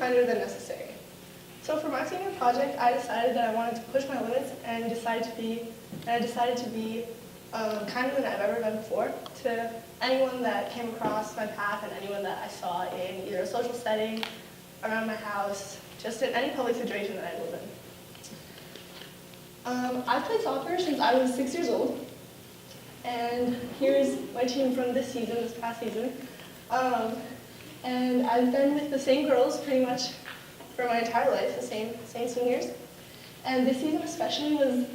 kinder than necessary. So for my senior project, I decided that I wanted to push my limits and decided to be kinder than I've ever been before to anyone that came across my path and anyone that I saw in either a social setting, around my house, just in any public situation that I live in. I've played soccer since I was 6 years old, and here's my team from this past season. And I've been with the same girls pretty much for my entire life, the same seniors. And this season especially was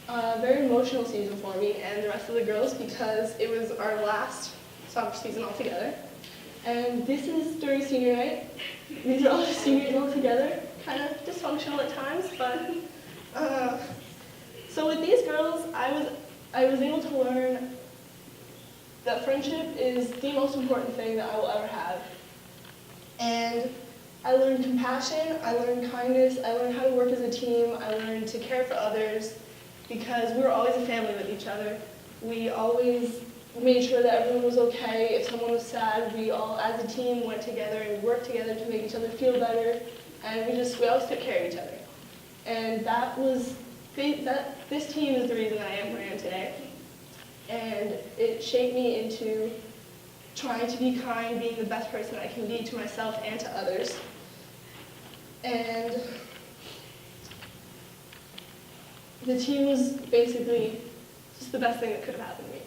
a very emotional season for me and the rest of the girls because it was our last soccer season altogether. And this is during senior night. These are all the seniors all together, kind of dysfunctional at times, but so with these girls, I was able to learn that friendship is the most important thing that I will ever have. And I learned compassion, I learned kindness, I learned how to work as a team, I learned to care for others, because we were always a family with each other. We always made sure that everyone was okay. If someone was sad, we all as a team went together and worked together to make each other feel better, and we always took care of each other. And this team is the reason I am where I am today. And it shaped me into trying to be kind, being the best person I can be to myself and to others. And the team was basically just the best thing that could have happened to me.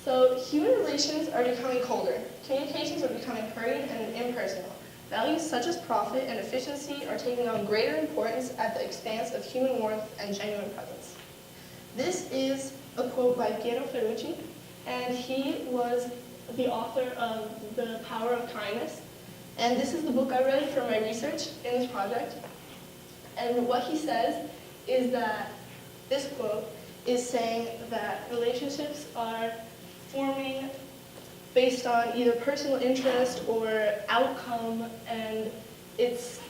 So human relations are becoming colder. Communications are becoming hurried and impersonal. Values such as profit and efficiency are taking on greater importance at the expense of human warmth and genuine presence. This is a quote by Piero Ferrucci, and he was the author of The Power of Kindness. And this is the book I read for my research in this project. And what he says is that this quote is saying that relationships are forming based on either personal interest or outcome, and it's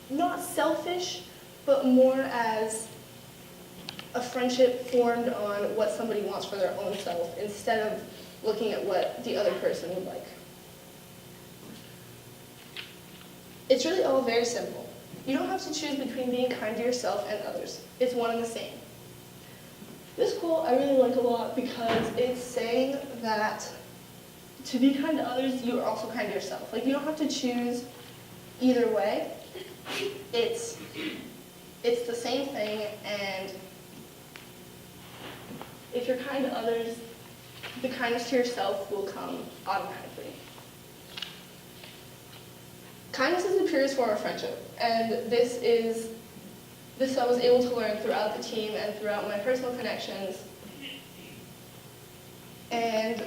not selfish, but more as a friendship formed on what somebody wants for their own self instead of looking at what the other person would like. It's really all very simple. You don't have to choose between being kind to yourself and others. It's one and the same. This quote I really like a lot because it's saying that to be kind to others, you are also kind to yourself. Like, you don't have to choose either way. It's the same thing, and if you're kind to others, the kindness to yourself will come automatically. Kindness is the purest form of friendship, and this I was able to learn throughout the team and throughout my personal connections. And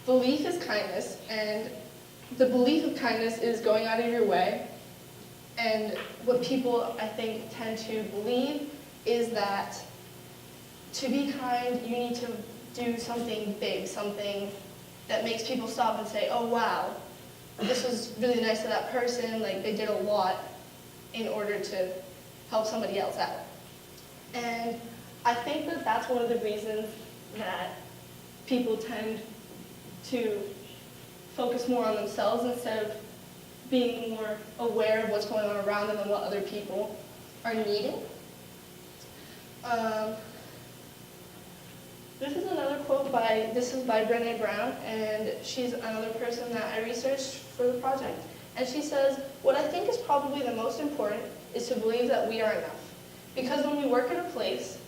belief is kindness, and the belief of kindness is going out of your way. And what people, I think, tend to believe is that to be kind, you need to do something big, something that makes people stop and say, oh wow, this was really nice of that person, like they did a lot in order to help somebody else out. And I think that that's one of the reasons that people tend to focus more on themselves instead of being more aware of what's going on around them and what other people are needing. This is another quote by Brené Brown, and she's another person that I researched for the project. And she says, what I think is probably the most important is to believe that we are enough. Because when we work at a place,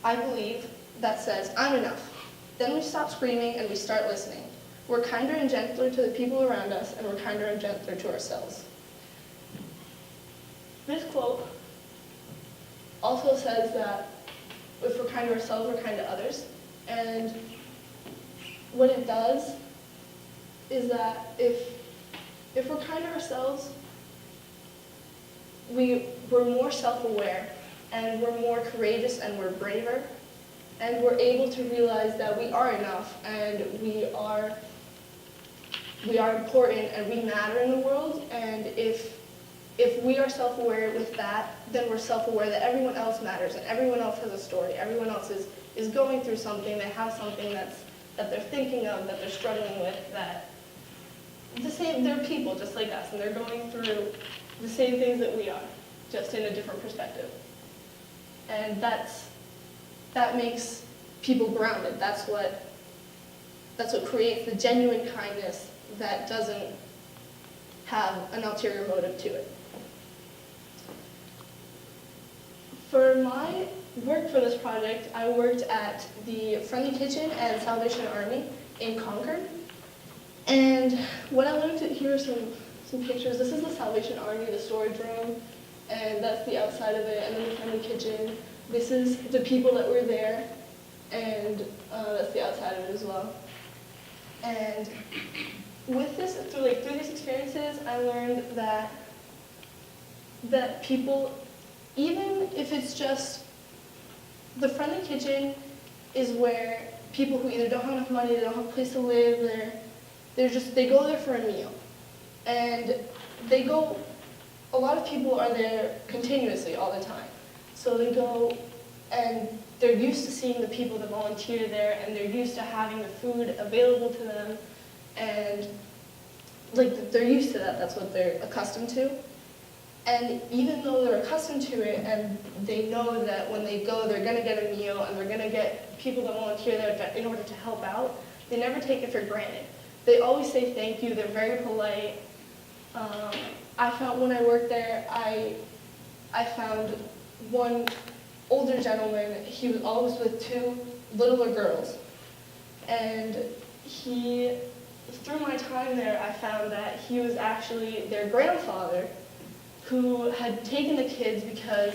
I believe, that says, I'm enough, then we stop screaming and we start listening. We're kinder and gentler to the people around us, and we're kinder and gentler to ourselves. This quote also says that if we're kind to ourselves, we're kind to others. And what it does is that if we're kind to ourselves, we're more self-aware, and we're more courageous, and we're braver, and we're able to realize that we are enough, and we are important, and we matter in the world. And if we are self-aware with that, then we're self-aware that everyone else matters, and everyone else has a story. Everyone else is going through something. They have something that they're thinking of, that they're struggling with, that they're people just like us, and they're going through the same things that we are, just in a different perspective. And that makes people grounded. That's what creates the genuine kindness that doesn't have an ulterior motive to it. For my work for this project, I worked at the Friendly Kitchen and Salvation Army in Concord. And what I learned, here are some pictures. This is the Salvation Army, the storage room, and that's the outside of it, and then the Friendly Kitchen. This is the people that were there, and that's the outside of it as well. And with this, through these experiences, I learned that people, even if it's just, the Friendly Kitchen is where people who either don't have enough money, they don't have a place to live, they go there for a meal. And a lot of people are there continuously all the time. So they go, and they're used to seeing the people that volunteer there, and they're used to having the food available to them, and they're used to that. That's what they're accustomed to. And even though they're accustomed to it, and they know that when they go, they're going to get a meal, and they're going to get people that volunteer there in order to help out, they never take it for granted. They always say thank you. They're very polite. I found when I worked there, I found one older gentleman. He was always with two littler girls, and through my time there, I found that he was actually their grandfather, who had taken the kids because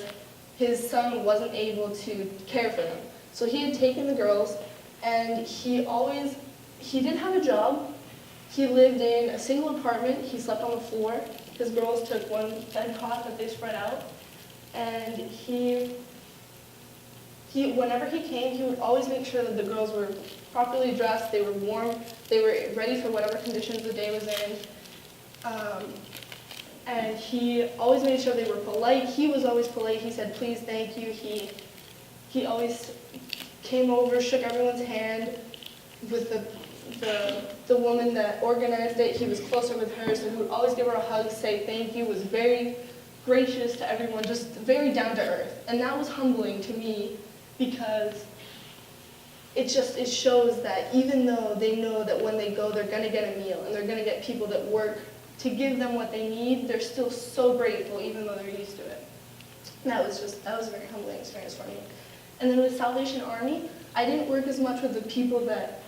his son wasn't able to care for them. So he had taken the girls, and he didn't have a job. He lived in a single apartment. He slept on the floor. His girls took one bed cot that they spread out. And whenever he came, he would always make sure that the girls were properly dressed, they were warm, they were ready for whatever conditions the day was in. And he always made sure they were polite. He was always polite. He said, please, thank you. He always came over, shook everyone's hand. With the woman that organized it, he was closer with her, so he would always give her a hug, say thank you, was very gracious to everyone, just very down to earth. And that was humbling to me, because it shows that even though they know that when they go, they're going to get a meal, and they're going to get people that work to give them what they need, they're still so grateful, even though they're used to it. And that was a very humbling experience for me. And then with Salvation Army, I didn't work as much with the people that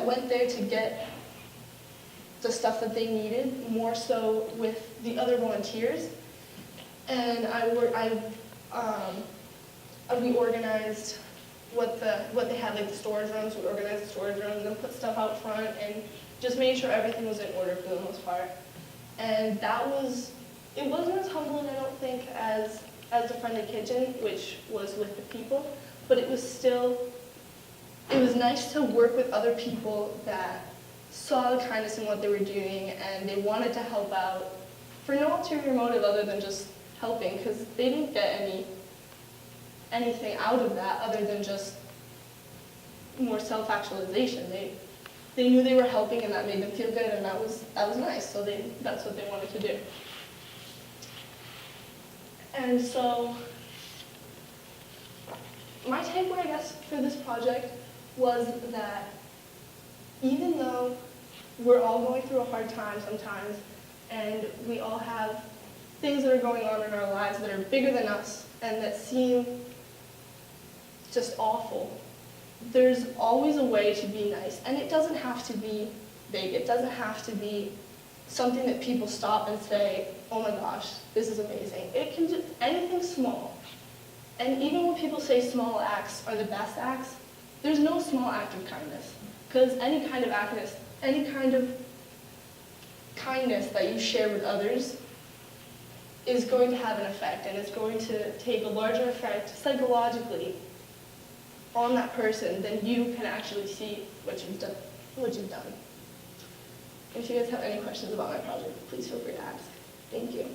went there to get the stuff that they needed, more so with the other volunteers. And we organized what they had, like the storage rooms. We organized the storage rooms and put stuff out front, and just made sure everything was in order for the most part. And it wasn't as humbling, I don't think, as the Friendly Kitchen, which was with the people, but it was nice to work with other people that saw the kindness in what they were doing, and they wanted to help out for no ulterior motive other than just helping, because they didn't get anything out of that other than just more self-actualization. They knew they were helping, and that made them feel good, and that was nice. So that's what they wanted to do. And so my takeaway, I guess, for this project was that even though we're all going through a hard time sometimes, and we all have things that are going on in our lives that are bigger than us and that seem just awful, there's always a way to be nice. And it doesn't have to be big. It doesn't have to be something that people stop and say, oh my gosh, this is amazing. It can just, anything small. And even when people say small acts are the best acts, there's no small act of kindness. Because any kind of kindness that you share with others is going to have an effect, and it's going to take a larger effect psychologically on that person than you can actually see what you've done. If you guys have any questions about my project, please feel free to ask. Thank you.